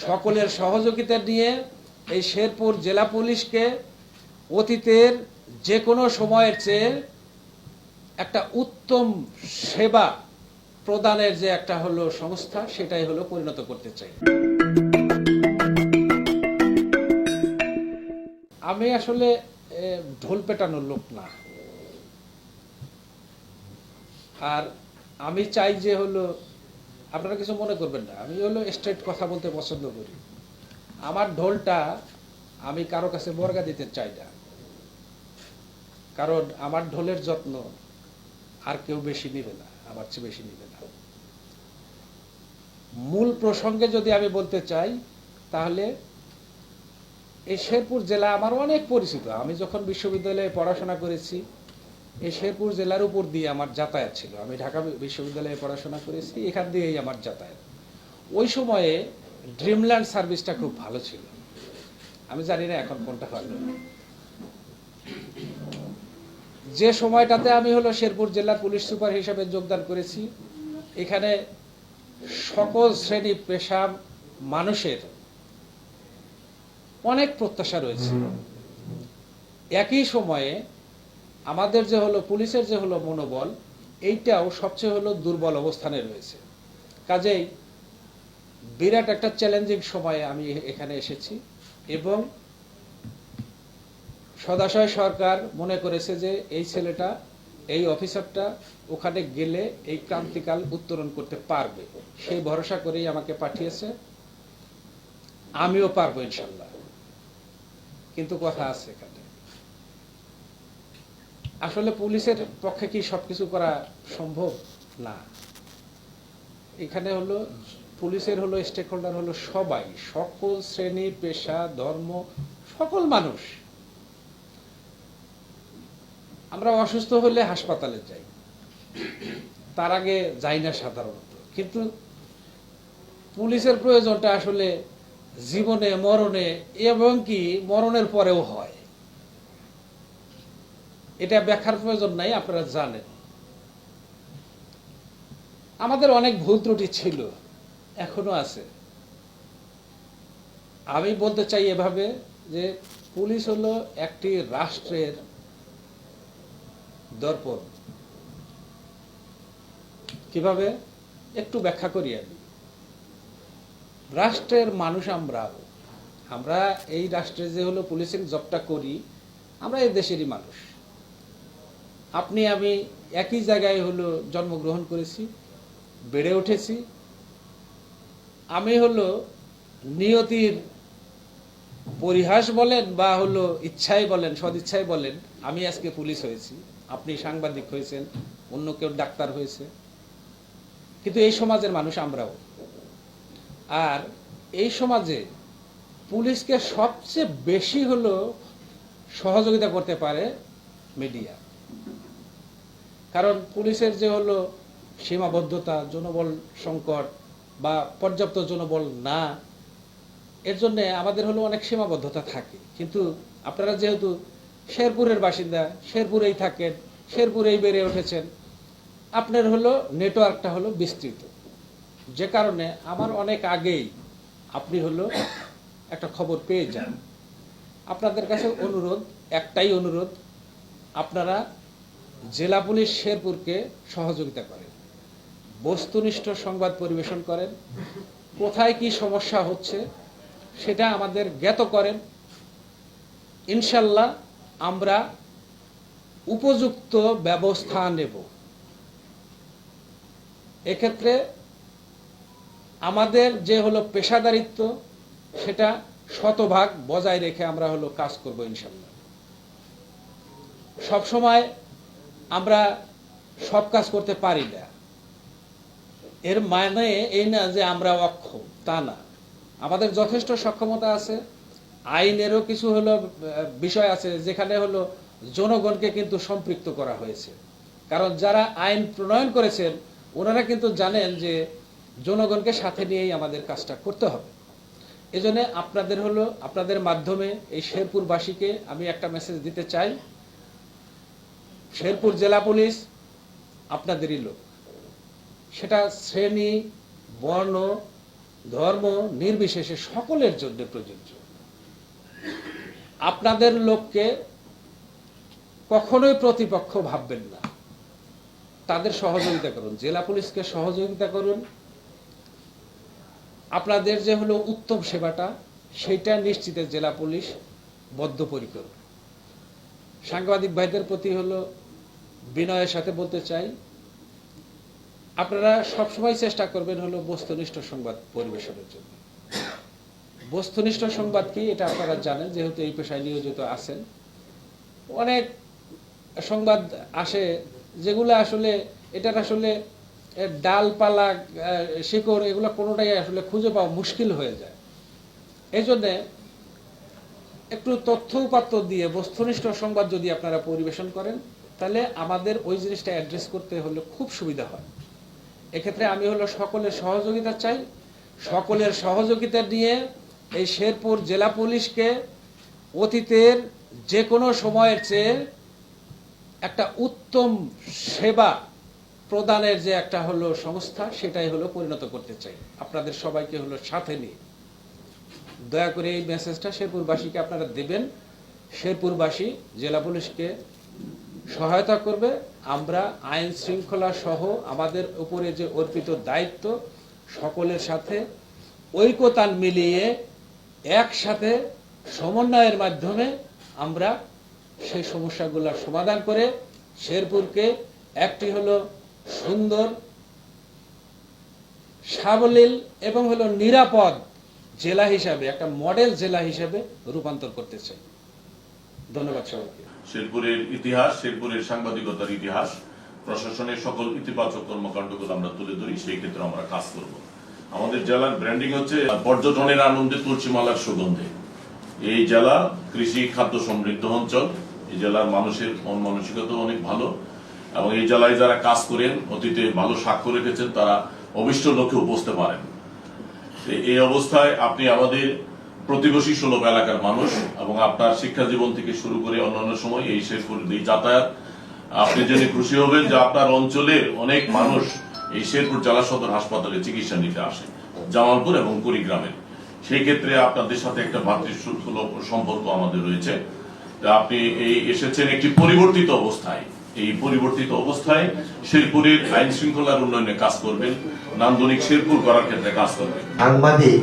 সকলের সহযোগিতা নিয়ে এই শেরপুর জেলা পুলিশকে অতীতের যে কোনো সময়ের চেয়ে একটা উত্তম সেবা প্রদানের যে একটা হলো সংস্থা, সেটাই হলো পরিণত করতে চাই। আমি আসলে ঢোল পেটানোর লোক না, আর আমি চাই যে হলো, আপনারা কিছু মনে করবেন না, আমি হলো স্ট্রেট কথা বলতে পছন্দ করি। আমার ঢোলটা আমি কারো কাছে বর্গা দিতে চাই না, কারণ আমার ঢোলের যত্ন আর কেউ বেশি নিবে না, আমার চেয়ে বেশি নিবে না। মূল প্রসঙ্গে যদি আমি বলতে চাই, তাহলে এই শেরপুর জেলা আমার অনেক পরিচিত। আমি যখন বিশ্ববিদ্যালয়ে পড়াশোনা করেছি, এই শেরপুর জেলার উপর দিয়ে আমার যাতায়াত ছিল। আমি ঢাকা বিশ্ববিদ্যালয়ে পড়াশোনা করেছি, এখান দিয়েই আমার যাতায়াত। ওই সময়ে ড্রিমল্যান্ড সার্ভিসটা খুব ভালো ছিল। আমি জানি না এখন কোনটা ভালো। যে সময়টাতে আমি হলো শেরপুর জেলার পুলিশ সুপার হিসেবে যোগদান করেছি, এখানে সকল শ্রেণী পেশা মানুষের অনেক প্রত্যাশা রয়েছে। একই সময়ে আমাদের যে হলো পুলিশের যে হলো মনোবল, এইটাও সবচেয়ে হলো দুর্বল অবস্থানে রয়েছে। কাজেই বিরাট একটা চ্যালেঞ্জিং সময়ে আমি এখানে এসেছি, এবং সদাশয় সরকার মনে করেছে যে এই ছেলেটা, এই অফিসারটা ওখানে গেলে এই ক্রান্তিকাল উত্তরণ করতে পারবে, সেই ভরসা করেই আমাকে পাঠিয়েছে। আমিও পারবো ইনশাল্লাহ। কিন্তু কথা আছে এখানে, আসলে পুলিশের পক্ষে কি সবকিছু করা সম্ভব না। এখানে হলো পুলিশের হলো স্টেক হোল্ডার হলো সবাই, সকল শ্রেণী পেশা ধর্ম, সকল মানুষ। আমরা অসুস্থ হলে হাসপাতালে যাই, তার আগে যাই না সাধারণত। কিন্তু পুলিশের প্রয়োজনটা আসলে জীবনে মরণে এবং কি মরণের পরেও হয়। এটা ব্যাখ্যার প্রয়োজন নাই, আপনারা জানেন। আমাদের অনেক ভুল ত্রুটি ছিল, এখনো আছে। আমি বলতে চাই এভাবে যে পুলিশ হলো একটি রাষ্ট্রের দর্পণ। কিভাবে একটু ব্যাখ্যা করি আমি। রাষ্ট্রের মানুষ আমরা এই রাষ্ট্রে যে হলো পুলিশিং জবটা করি, আমরা এই দেশেরই মানুষ। আপনি আমি একই জায়গায় হলো জন্মগ্রহণ করেছি, বেড়ে উঠেছি। আমি হলো নিয়তির পরিহাস বলেন বা হলো ইচ্ছাই বলেন, সদিচ্ছাই বলেন, আমি আজকে পুলিশ হয়েছি, আপনি সাংবাদিক হয়েছেন, অন্য কেউ ডাক্তার হয়েছে। কিন্তু এই সমাজের মানুষ আমরাও। আর এই সমাজে পুলিশকে সবচেয়ে বেশি হলো সহযোগিতা করতে পারে মিডিয়া। কারণ পুলিশের যে হলো সীমাবদ্ধতা, জনবল সংকট বা পর্যাপ্ত জনবল না, এর জন্য আমাদের হলো অনেক সীমাবদ্ধতা থাকে। কিন্তু আপনারা যেহেতু শেরপুরের বাসিন্দা, শেরপুরেই থাকেন, শেরপুরেই বেড়ে উঠেছেন, আপনার হলো নেটওয়ার্কটা হলো বিস্তৃত, যে কারণে আমার অনেক আগেই আপনি হলো একটা খবর পেয়ে যান। আপনাদের কাছে অনুরোধ, একটাই অনুরোধ, আপনারা জেলা পুলিশ শেরপুরকে সহযোগিতা করেন, বস্তুনিষ্ঠ সংবাদ পরিবেশন করেন, কোথায় কি সমস্যা হচ্ছে সেটা আমাদের জ্ঞাত করেন। ইনশাল্লাহ আমরা উপযুক্ত ব্যবস্থা নেব। এক্ষেত্রে আমাদের যে হলো পেশাদারিত্ব, সেটা শতভাগ বজায় রেখে আমরা হলো কাজ করব ইনশাল্লাহ। সবসময় আমরা সব কাজ করতে পারি না, এর মানে এই না যে আমরা অক্ষম, তা না। আমাদের যথেষ্ট সক্ষমতা আছে। আইনেরও কিছু হলো বিষয় আছে যেখানে হলো জনগণকে কিন্তু সম্পৃক্ত করা হয়েছে। কারণ যারা আইন প্রণয়ন করেছেন ওনারা কিন্তু জানেন যে জনগণকে সাথে নিয়েই আমাদের কাজটা করতে হবে। এজন্য আপনাদের মাধ্যমে এই শেরপুরবাসীকে আমি একটা মেসেজ দিতে চাই, শেরপুর জেলা পুলিশ আপনাদেরই লোক। সেটা শ্রেণী, বর্ণ, ধর্ম নির্বিশেষে সকলের জন্য প্রযোজ্য। আপনাদের লোককে কখনোই প্রতিপক্ষ ভাববেন না, তাদের সহযোগিতা করুন, জেলা পুলিশকে সহযোগিতা করুন। আপনাদের যে হলো উত্তম সেবাটা সেইটা নিশ্চিতে জেলা পুলিশ বদ্ধপরিকর। সাংবাদিক ভাইদের প্রতি হলো বিনয়ের সাথে বলতে চাই, আপনারা সবসময় চেষ্টা করবেন হলো বস্তুনিষ্ঠ সংবাদ পরিবেশনের জন্য। বস্তুনিষ্ঠ সংবাদ কি এটা আপনারা জানেন, যেহেতু এই পেশায় নিয়োজিত আছেন। অনেক সংবাদ আসে যেগুলো আসলে এটার আসলে ডালপালা শিকড় এগুলো কোনোটাই আসলে খুঁজে পাওয়া মুশকিল হয়ে যায়। এই জন্যে একটু তথ্য উপাত্ত দিয়ে বস্তুনিষ্ঠ সংবাদ যদি আপনারা পরিবেশন করেন তাহলে আমাদের ওই জিনিসটা অ্যাড্রেস করতে হলে খুব সুবিধা হয়। এক্ষেত্রে আমি হলো সকলের সহযোগিতা চাই। সকলের সহযোগিতা নিয়ে এই শেরপুর জেলা পুলিশকে অতীতের যে কোনো সময়ের চেয়ে একটা উত্তম সেবা প্রদানের যে একটা হলো সংস্থা, সেটাই হলো পরিণত করতে চাই। আপনাদের সবাইকে হলো সাথে নিয়ে দয়া করে এই মেসেজটা শেরপুরবাসীকে আপনারা দেবেন। শেরপুরবাসী জেলা পুলিশকে সহায়তা করবে। আমরা আইন শৃঙ্খলা সহ আমাদের উপরে যে অর্পিত দায়িত্ব, সকলের সাথে ঐকতান মিলিয়ে একসাথে সমন্বয়ের মাধ্যমে আমরা সেই সমস্যাগুলোর সমাধান করে শেরপুরকে একটি হলো সুন্দর, সাবলীল এবং হলো নিরাপদ জেলা হিসাবে, একটা মডেল জেলা হিসাবে রূপান্তর করতে চাই। ধন্যবাদ সবাইকে। শেরপুরের ইতিহাস, শেরপুরের সাংবাদিকতার ইতিহাস, প্রশাসনের সকল ইতিবাচক কর্মকাণ্ডগুলো আমরা তুলে ধরি, সেই ক্ষেত্রে আমরা কাজ করব। আমাদের জেলার ব্র্যান্ডিং হচ্ছে পর্যটনের আনন্দে তুলসীমালার সুগন্ধে। এই জেলা কৃষি খাদ্য সমৃদ্ধ অঞ্চল। এই জেলার মানুষের মন মানসিকতা অনেক ভালো এবং এই জেলায় যারা কাজ করেন, অতীতে ভালো সাক্ষ্য রেখেছেন, তারা অভিষ্ট লক্ষ্যে পৌঁছতে পারেন। এই অবস্থায় আপনি আমাদের প্রতিবেশী সুলভ এলাকার মানুষ এবং আপনার শিক্ষা জীবন থেকে শুরু করে অন্যান্য সময় এই শেরপুর এই যাতায়াত, আপনি জেনে খুশি হবেন যে আপনার অঞ্চলের অনেক মানুষ এই শেরপুর জেলা সদর হাসপাতালে চিকিৎসা নিতে আসে, জামালপুর এবং কুড়িগ্রামের। সেই ক্ষেত্রে আপনাদের সাথে একটা ভাতৃসুলভ সম্পর্ক আমাদের রয়েছে। আপনি এই এসেছেন একটি পরিবর্তিত অবস্থায়। এই পরিবর্তিত অবস্থায় শেরপুরের আইন শৃঙ্খলার উন্নয়নে কাজ করবেন, নান্দনিক শেরপুর করার ক্ষেত্রে কাজ করবেন। সাংবাদিক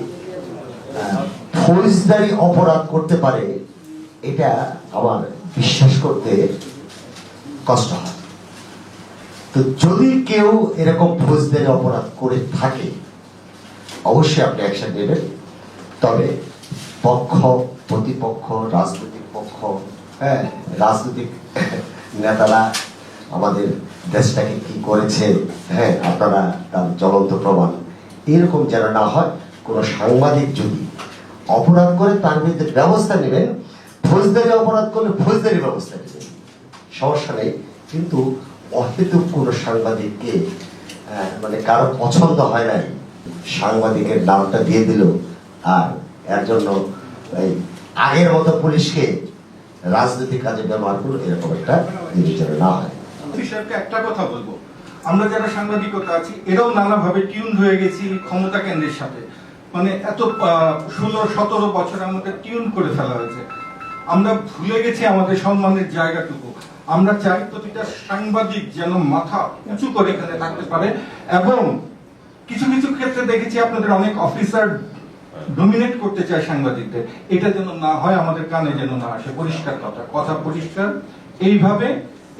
ফৌজদারি অপরাধ করতে পারে, এটা আমার বিশ্বাস করতে কষ্ট হয়। তো যদি কেউ এরকম ফৌজদারি অপরাধ করে থাকে অবশ্যই আপনি অ্যাকশন নেবেন। তবে পক্ষ প্রতিপক্ষ, রাজনৈতিক পক্ষ, রাজনৈতিক নেতারা আমাদের দেশটাকে কি করেছে, আপনারা তার জ্বলন্ত প্রমাণ। এরকম যেন না হয়। কোন সাংবাদিক যদি অপরাধ করে তার বিরুদ্ধে ব্যবস্থা নেবেন, ফৌজদারি অপরাধ করলে ফৌজদারি ব্যবস্থা নেবেন, সমস্যা নেই। কিন্তু অহেতুক কোন সাংবাদিককে মানে কারো পছন্দ হয় নাই, সাংবাদিকের নামটা দিয়ে দিল আর এর জন্য আগের মতো পুলিশকে রাজনৈতিক কাজে ব্যবহার করলো, এরকম একটা জিনিস যেন না হয়। একটা কথা বলবো, আমরা যারা সাংবাদিকতা আছি এরাও নানাভাবে টিউন হয়ে গেছি ক্ষমতা কেন্দ্রের সাথে। মানে এত 16-17 বছর আমাদের টিউন করে ফেলা হয়েছে, আমরা ভুলে গেছি আমাদের সম্মানের জায়গাটুকু। আমরা চাই প্রতিটা সাংবাদিক যেন মাথা উঁচু করে এখানে থাকতে পারে। এবং কিছু কিছু ক্ষেত্রে দেখেছি আপনাদের অনেক অফিসার ডমিনেট করতে চায় সাংবাদিকদের, এটা যেন না হয়, আমাদের কানে যেন না আসে। পরিষ্কার কথা পরিষ্কার। এইভাবে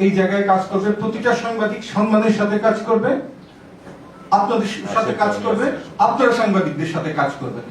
এই জায়গায় কাজ করবে, প্রতিটা সাংবাদিক সম্মানের সাথে কাজ করবে, আপনাদের সাথে কাজ করবে, আপনারা সাংবাদিকদের সাথে কাজ করবেন।